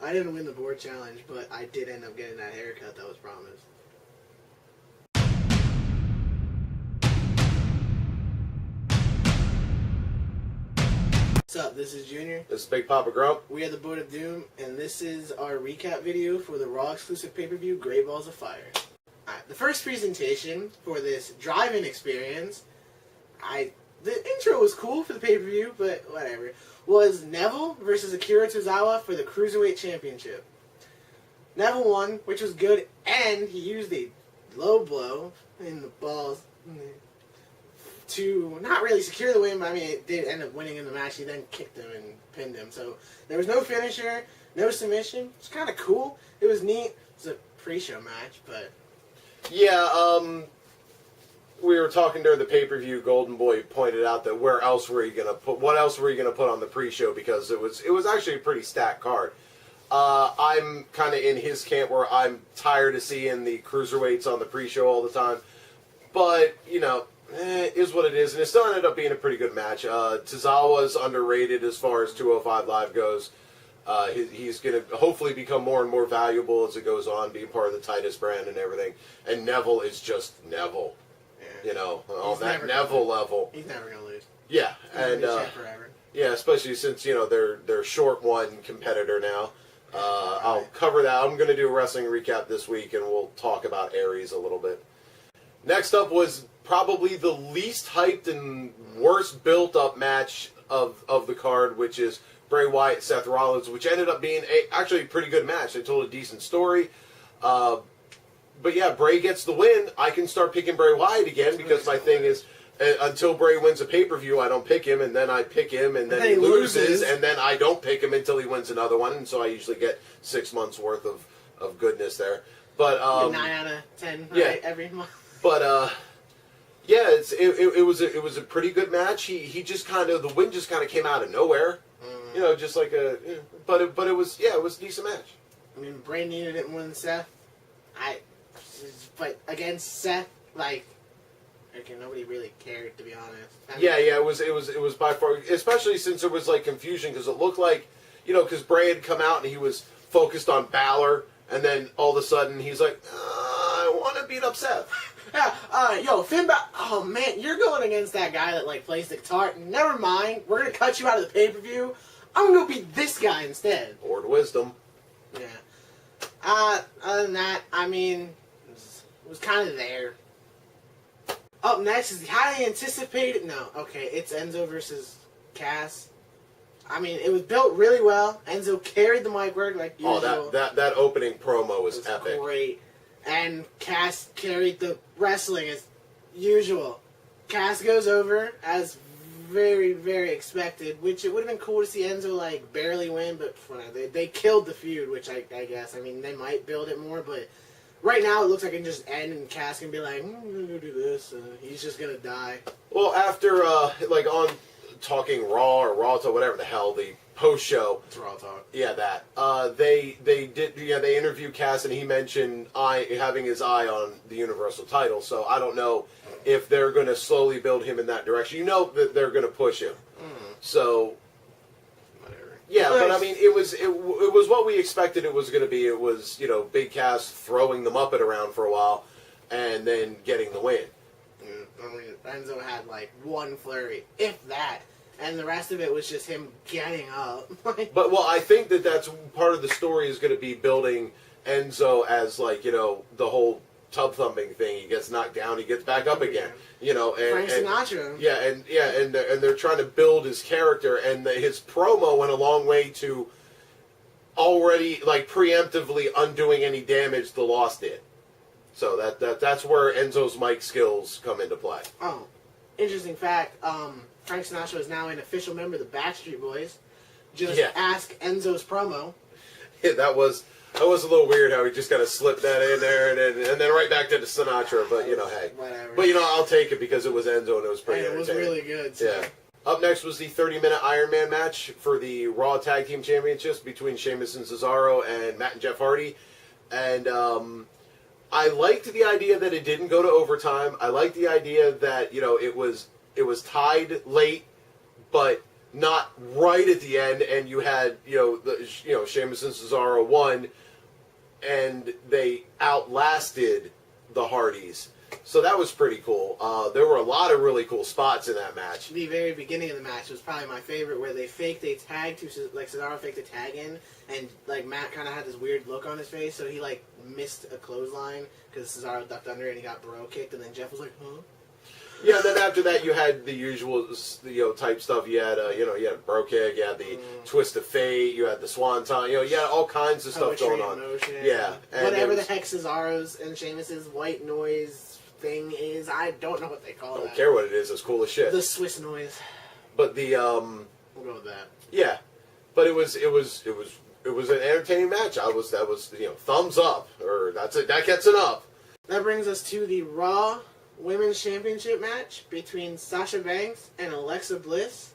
I didn't win the board challenge, but I did end up getting that haircut that was promised. What's up? This is Junior. This is Big Papa Grump. We are the Board of Doom, and this is our recap video for the Raw exclusive pay-per-view, Great Balls of Fire. The first presentation for this drive-in experience, the intro was cool for the pay-per-view, but whatever, was Neville versus Akira Tozawa for the Cruiserweight Championship. Neville won, which was good, and he used a low blow in the balls to not really secure the win, but I mean, it did end up winning in the match. He then kicked him and pinned him. So there was no finisher, no submission. It's kind of cool. It was neat. It was a pre-show match, but... Yeah, we were talking during the pay-per-view. Golden Boy pointed out that what else were you gonna put on the pre-show, because it was actually a pretty stacked card. I'm kind of in his camp where I'm tired of seeing the cruiserweights on the pre-show all the time, but you know, it is what it is, and it still ended up being a pretty good match. Tozawa's underrated as far as 205 Live goes. He's going to hopefully become more and more valuable as it goes on, being part of the Titus brand and everything. And Neville is just Neville. Yeah. You know, on that Neville level. He's never going to lose. Yeah. And forever. Yeah, especially since, you know, they're short one competitor now. I'll cover that. I'm going to do a wrestling recap this week, and we'll talk about Aries a little bit. Next up was probably the least hyped and worst built-up match of the card, which is Bray Wyatt, Seth Rollins, which ended up being actually a pretty good match. They told a decent story. But yeah, Bray gets the win. I can start picking Bray Wyatt again, because my thing is, until Bray wins a pay-per-view, I don't pick him, and then I pick him, and then he loses, and then I don't pick him until he wins another one, and so I usually get 6 months worth of goodness there. But 9 out of 10, right, every month. But yeah, it was a pretty good match. He just kind of, the win just kind of came out of nowhere. You know, just like but it was a decent match. I mean, Bray needed it more than Seth. But against Seth, like, okay, nobody really cared, to be honest. I mean, it was by far, especially since there was like confusion, because it looked like, you know, because Bray had come out and he was focused on Balor, and then all of a sudden he's like, I want to beat up Seth. Yeah, yo, Finn Balor, oh man, you're going against that guy that, like, plays the guitar. Never mind, we're going to cut you out of the pay-per-view. I'm going to beat this guy instead. Or to wisdom. Yeah. Other than that, I mean, it was kind of there. Up next is the highly anticipated, it's Enzo versus Cass. I mean, it was built really well. Enzo carried the mic work like usual. Oh, that opening promo was epic. Great. And Cass carried the wrestling as usual. Cass goes over as very, very expected, which it would have been cool to see Enzo, like, barely win, but they killed the feud, which I guess, I mean, they might build it more, but right now it looks like it can just end and Cass can be like, I'm going to go do this, he's just going to die. Well, after, like, on Talking Raw or Rawto, whatever the hell, the post-show. It's Raw Talk. Yeah, that. They interviewed Cass, and he mentioned having his eye on the Universal title, so I don't know if they're going to slowly build him in that direction. You know that they're going to push him. So, whatever. Yeah, but I mean, it was what we expected it was going to be. It was, you know, Big Cass throwing the Muppet around for a while, and then getting the win. I mean, Enzo had, like, one flurry, if that. And the rest of it was just him getting up. But, well, I think that's part of the story is going to be building Enzo as, like, you know, the whole tub thumping thing. He gets knocked down, he gets back up again. You know, Frank Sinatra. And they're trying to build his character, and his promo went a long way to already, like, preemptively undoing any damage the loss did. So that's where Enzo's mic skills come into play. Oh, interesting fact. Frank Sinatra is now an official member of the Backstreet Boys. Just ask Enzo's promo. Yeah, that was a little weird how he just kind of slipped that in there and then right back to the Sinatra. But, you know, hey. Whatever. But, you know, I'll take it because it was Enzo and it was pretty entertaining. It was really good. So. Yeah. Up next was the 30-minute Iron Man match for the Raw Tag Team Championships between Sheamus and Cesaro and Matt and Jeff Hardy. And I liked the idea that it didn't go to overtime. I liked the idea that, you know, it was tied late, but not right at the end, and you had Sheamus and Cesaro won, and they outlasted the Hardys. So that was pretty cool. There were a lot of really cool spots in that match. The very beginning of the match was probably my favorite, where they tagged Cesaro faked a tag in, and like Matt kind of had this weird look on his face, so he like missed a clothesline because Cesaro ducked under and he got bro kicked, and then Jeff was like, huh? Yeah, then after that you had the usual, type stuff. You had, you had bro kick, you had the twist of fate, you had the swanton, you had all kinds of stuff going on. Motion, yeah, whatever the heck Cesaro's and Sheamus's white noise thing is, I don't know what they call it. Don't care what it is. It's cool as shit. The Swiss noise. But the we'll go with that. Yeah, but it was an entertaining match. That was thumbs up, or that's it. That gets an up. That brings us to the Raw Women's Championship match between Sasha Banks and Alexa Bliss,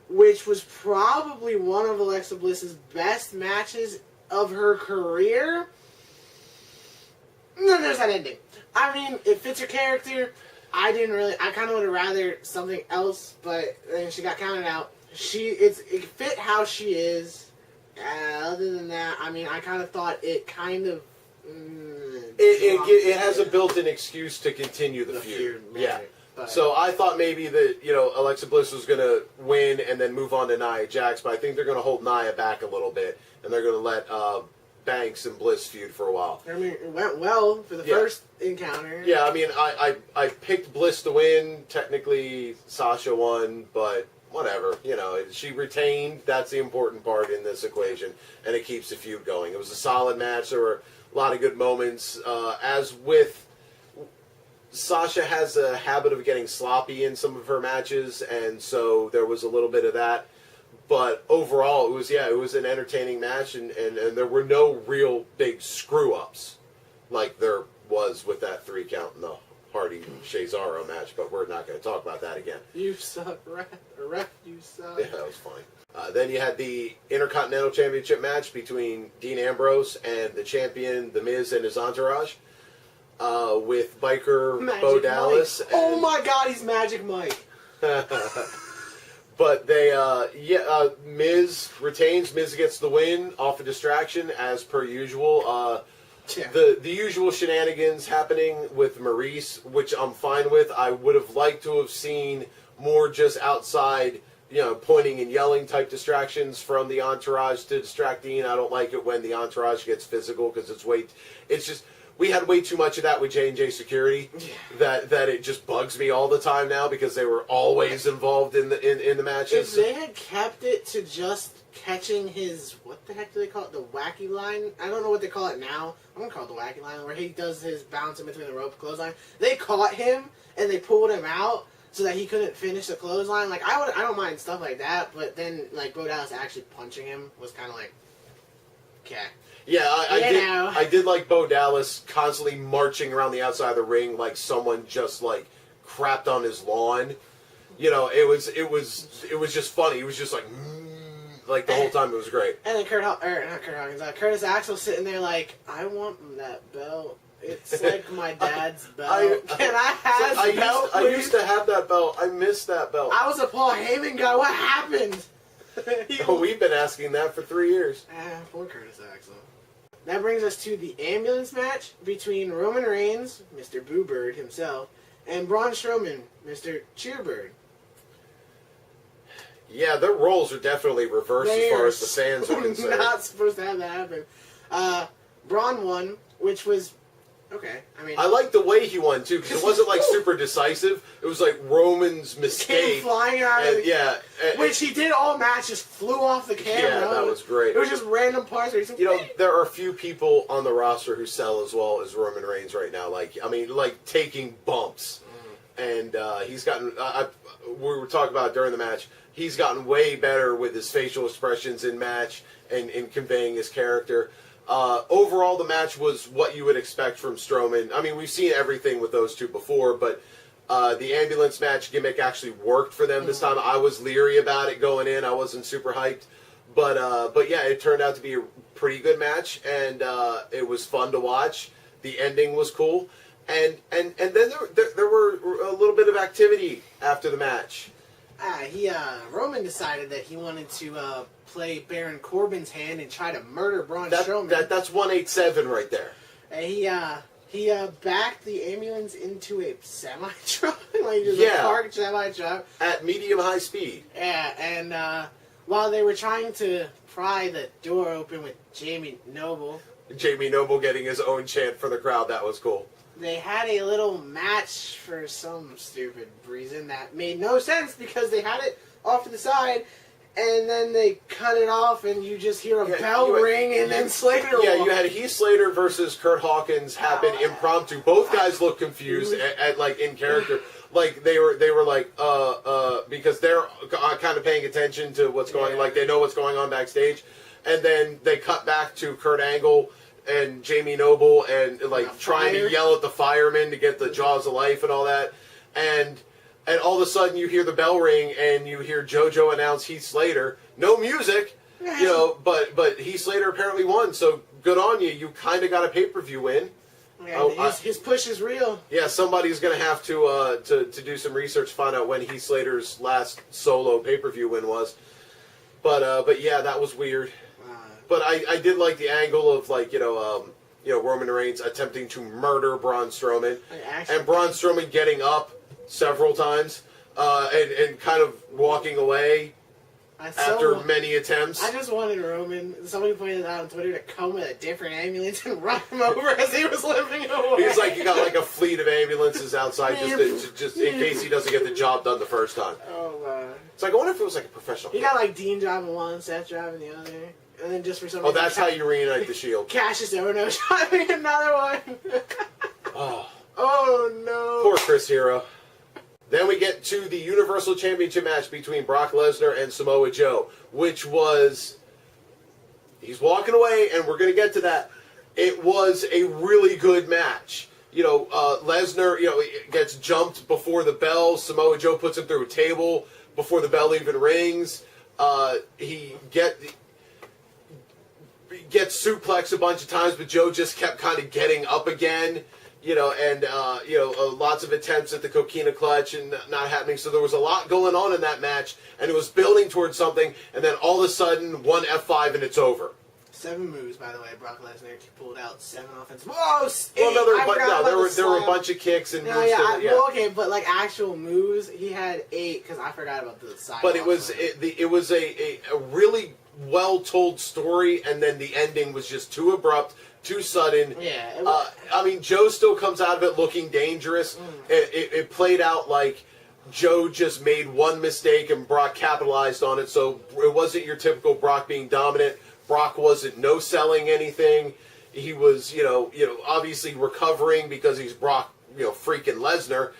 which was probably one of Alexa Bliss's best matches of her career. No, there's that ending. I mean, it fits her character. I kind of would have rather something else, but then she got counted out. It fit how she is. Other than that, I mean, I kind of thought it kind of... It has a built-in excuse to continue the feud. Yeah. But, so I thought maybe that, Alexa Bliss was going to win and then move on to Nia Jax, but I think they're going to hold Nia back a little bit, and they're going to let Banks and Bliss feud for a while. I mean, it went well for the first encounter. Yeah, I mean, I picked Bliss to win. Technically, Sasha won, but whatever. She retained. That's the important part in this equation, and it keeps the feud going. It was a solid match. There were a lot of good moments. As with Sasha has a habit of getting sloppy in some of her matches, and so there was a little bit of that. But overall, it was an entertaining match, and there were no real big screw-ups like there was with that 3 count in the Hardy-Cesaro match, but we're not going to talk about that again. You suck, ref, you suck. Yeah, that was fine. Then you had the Intercontinental Championship match between Dean Ambrose and the champion, The Miz, and his entourage, with biker Bo Dallas. Oh my god, he's Magic Mike! But they, Miz retains. Miz gets the win off a distraction, as per usual. The usual shenanigans happening with Maurice, which I'm fine with. I would have liked to have seen more just outside, pointing and yelling type distractions from the entourage to distract Dean. I don't like it when the entourage gets physical, because it's just... We had way too much of that with J&J Security, that it just bugs me all the time now, because they were always involved in the matches. If they had kept it to just catching his, what the heck do they call it, the wacky line? I don't know what they call it now. I'm going to call it the wacky line, where he does his bounce in between the rope clothesline. They caught him, and they pulled him out so that he couldn't finish the clothesline. Like, I don't mind stuff like that, but then, like, Bo Dallas actually punching him was kind of like, okay. Yeah, I did like Bo Dallas constantly marching around the outside of the ring like someone just like crapped on his lawn. It was just funny. He was just like the whole time. It was great. And then Curtis Axel sitting there like, I want that belt. It's like my dad's belt. Can I have that belt, please? I used to have that belt. I missed that belt. I was a Paul Heyman guy. What happened? We've been asking that for 3 years. Poor Curtis Axel. That brings us to the ambulance match between Roman Reigns, Mr. Boo Bird himself, and Braun Strowman, Mr. Cheerbird. Yeah, their roles are definitely reversed as far as the fans are concerned. Not supposed to have that happen. Braun won, which was okay. I like the way he won too, because it wasn't like super decisive. It was like Roman's mistake. Came flying out of which he did all match, just flew off the camera. Yeah, that was great. It was just random parts. There are a few people on the roster who sell as well as Roman Reigns right now. Like taking bumps, and he's gotten. We were talking about it during the match. He's gotten way better with his facial expressions in match and in conveying his character. Overall, the match was what you would expect from Strowman. I mean, we've seen everything with those two before, but the ambulance match gimmick actually worked for them this time. I was leery about it going in. I wasn't super hyped. But yeah, it turned out to be a pretty good match, and it was fun to watch. The ending was cool. And then there were a little bit of activity after the match. Roman decided that he wanted to play Baron Corbin's hand and try to murder Braun Strowman. That's 187 right there. And he backed the ambulance into a semi-truck, like just a parked semi-truck. At medium-high speed. Yeah, and while they were trying to pry the door open with Jamie Noble getting his own chant for the crowd, that was cool. They had a little match for some stupid reason that made no sense because they had it off to the side, and then they cut it off, and you just hear a bell ring, and then Slater. Yeah, you had Heath Slater versus Kurt Hawkins happen impromptu. Both guys look confused at like in character, like they were like because they're kind of paying attention to what's going, like they know what's going on backstage, and then they cut back to Kurt Angle and Jamie Noble and like trying to yell at the firemen to get the jaws of life and all that, and all of a sudden you hear the bell ring and you hear JoJo announce Heath Slater. No music, you know, but Heath Slater apparently won, so good on you. You kind of got a pay-per-view win. Yeah, his push is real. Yeah, somebody's going to have to do some research to find out when Heath Slater's last solo pay-per-view win was. But yeah, that was weird. But I did like the angle of like Roman Reigns attempting to murder Braun Strowman, and Braun Strowman getting up several times and kind of walking away after many attempts. I just wanted Roman. Somebody pointed out on Twitter to come with a different ambulance and run him over as he was limping away. He's like, you got like a fleet of ambulances outside just in case he doesn't get the job done the first time. Oh man! It's like I wonder if it was like a professional. He got like Dean driving one, Seth driving the other. And then just for some reason... Oh, that's how you reunite the Shield. Cassius Ohno driving another one. Oh, no. Poor Chris Hero. Then we get to the Universal Championship match between Brock Lesnar and Samoa Joe, which was... He's walking away, and we're going to get to that. It was a really good match. Lesnar, gets jumped before the bell. Samoa Joe puts him through a table before the bell even rings. He gets suplexed a bunch of times, but Joe just kept kind of getting up again, lots of attempts at the coquina clutch and not happening. So there was a lot going on in that match, and it was building towards something, and then all of a sudden, one F5 and it's over. 7 moves, by the way. Brock Lesnar pulled out 7 offensive. Whoa! There were a bunch of kicks and moves. Well, okay, but like actual moves, he had 8 because I forgot about the side. But it was a really well told story, and then the ending was just too abrupt, too sudden. Yeah. Joe still comes out of it looking dangerous. It played out like Joe just made one mistake and Brock capitalized on it. So it wasn't your typical Brock being dominant. Brock wasn't no-selling anything. He was, obviously recovering because he's Brock, freaking Lesnar.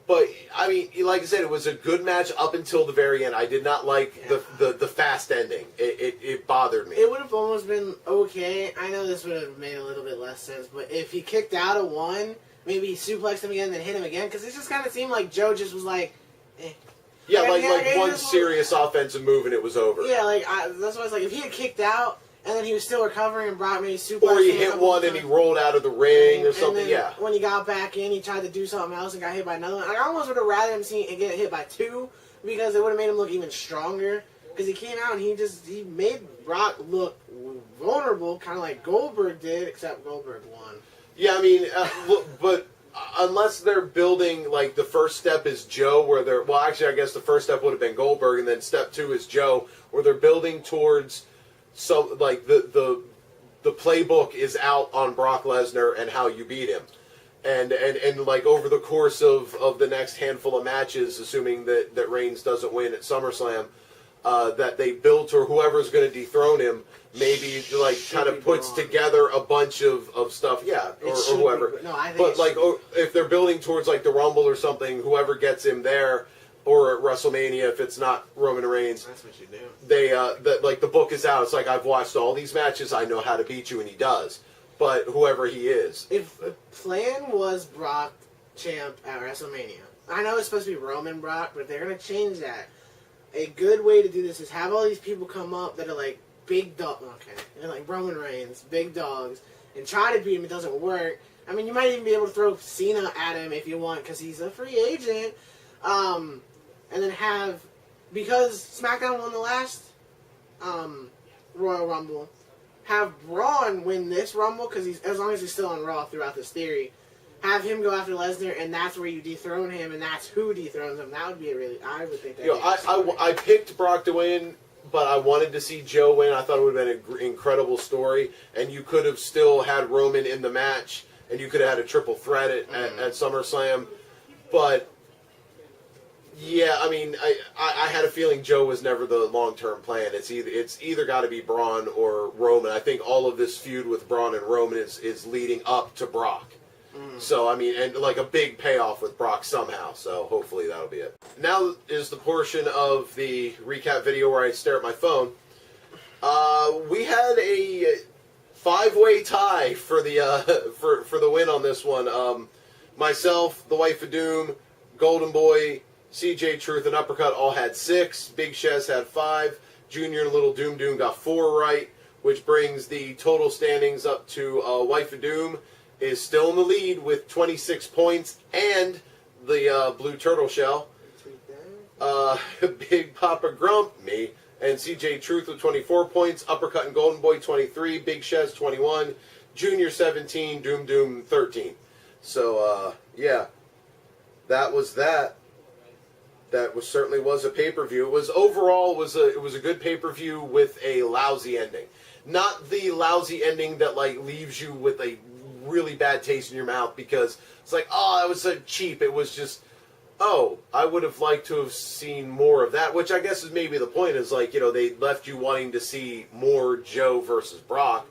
But, like I said, it was a good match up until the very end. I did not like the fast ending. It bothered me. It would have almost been okay. I know this would have made a little bit less sense, but if he kicked out of one, maybe he suplexed him again and then hit him again, because it just kind of seemed like Joe just was like, eh. Yeah, like one serious offensive move and it was over. Yeah, that's why I was like, if he had kicked out and then he was still recovering and Brock maybe suplexed or he hit one and he rolled out of the ring or something, then when he got back in, he tried to do something else and got hit by another one. I almost would have rather him get hit by 2 because it would have made him look even stronger. Because he came out and he made Brock look vulnerable, kind of like Goldberg did, except Goldberg won. Yeah, but unless they're building, like, the first step is Joe, I guess the first step would have been Goldberg, and then step 2 is Joe, where they're building towards, the playbook is out on Brock Lesnar and how you beat him. And like, over the course of the next handful of matches, assuming that Reigns doesn't win at SummerSlam, that they build to whoever's going to dethrone him, maybe like kind of puts together a bunch of stuff, or whoever. No, I think if they're building towards like the Rumble or something, whoever gets him there, or at WrestleMania if it's not Roman Reigns. That's what you do. They the book is out. It's like, I've watched all these matches. I know how to beat you, and he does. But whoever he is, if the plan was Brock champ at WrestleMania, I know it's supposed to be Roman Brock, but they're gonna change that. A good way to do this is have all these people come up that are like big dog. Okay, they're like Roman Reigns, big dogs, and try to beat him. It doesn't work. You might even be able to throw Cena at him if you want, because he's a free agent. And then have because SmackDown won the last Royal Rumble, have Braun win this Rumble, because as long as he's still on Raw throughout this theory, have him go after Lesnar, and that's where you dethrone him, and that's who dethrones him. That would be I would think that. You know, I picked Brock to win, but I wanted to see Joe win. I thought it would have been an incredible story, and you could have still had Roman in the match, and you could have had a triple threat at SummerSlam. But yeah, I mean, I had a feeling Joe was never the long-term plan. It's either got to be Braun or Roman. I think all of this feud with Braun and Roman is leading up to Brock. So, I mean, and like a big payoff with Brock somehow. So, hopefully that'll be it. Now is the portion of the recap video where I stare at my phone. We had a 5-way tie for the for the win on this one. Myself, the Wife of Doom, Golden Boy, CJ Truth, and Uppercut all had 6. Big Shez had 5. Junior and Little Doom Doom got 4 right, which brings the total standings up to Wife of Doom is still in the lead with 26 points and the Blue Turtle Shell. Big Papa Grump, me, and CJ Truth with 24 points. Uppercut and Golden Boy 23. Big Shez 21. Junior 17. Doom Doom 13. So, yeah, that was that. That certainly was a pay-per-view. It was overall it was a good pay-per-view with a lousy ending. Not the lousy ending that like leaves you with a really bad taste in your mouth because it's like, oh, that was so cheap. It was just, oh, I would have liked to have seen more of that, which I guess is maybe the point is like, you know, they left you wanting to see more Joe versus Brock.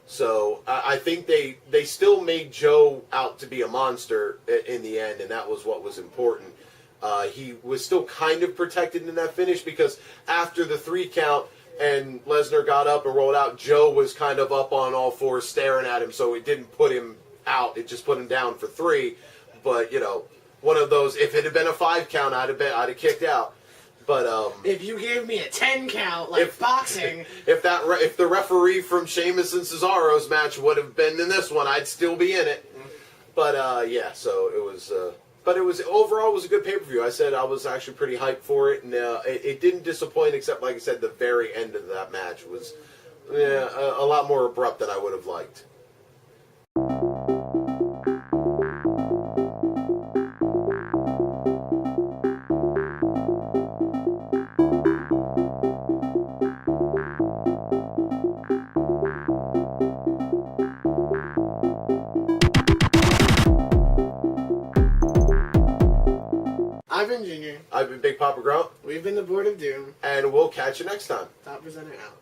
So I think they still made Joe out to be a monster in the end, and that was what was important. He was still kind of protected in that finish because after the 3 count and Lesnar got up and rolled out, Joe was kind of up on all fours staring at him, so it didn't put him out. It just put him down for 3. But, you know, one of those, if it had been a 5 count, I'd have kicked out. But if you gave me a 10 count, like boxing, if the referee from Sheamus and Cesaro's match would have been in this one, I'd still be in it. But yeah, so it was. But it was overall it was a good pay-per-view. I said I was actually pretty hyped for it, and it didn't disappoint. Except, like I said, the very end of that match was a lot more abrupt than I would have liked. I've been Junior. I've been Big Papa Grump. We've been the Board of Doom. And we'll catch you next time. Top presenter out.